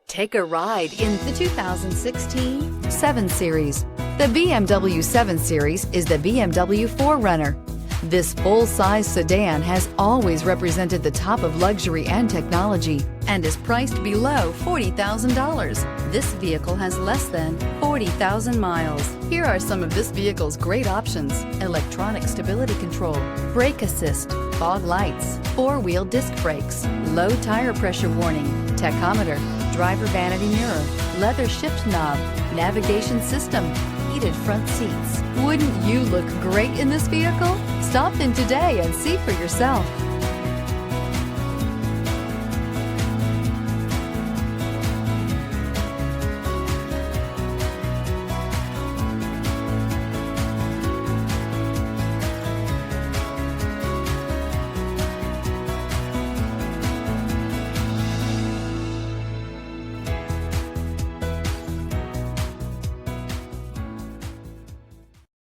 Take a ride in the 2016 7 Series. The BMW 7 Series is the BMW 4Runner. This full-size sedan has always represented the top of luxury and technology and is priced below $40,000. This vehicle has less than 40,000 miles. Here are some of this vehicle's great options: electronic stability control, brake assist, fog lights, four-wheel disc brakes, low tire pressure warning, tachometer, driver vanity mirror, leather shift knob, navigation system, heated front seats. Wouldn't you look great in this vehicle? Stop in today and see for yourself.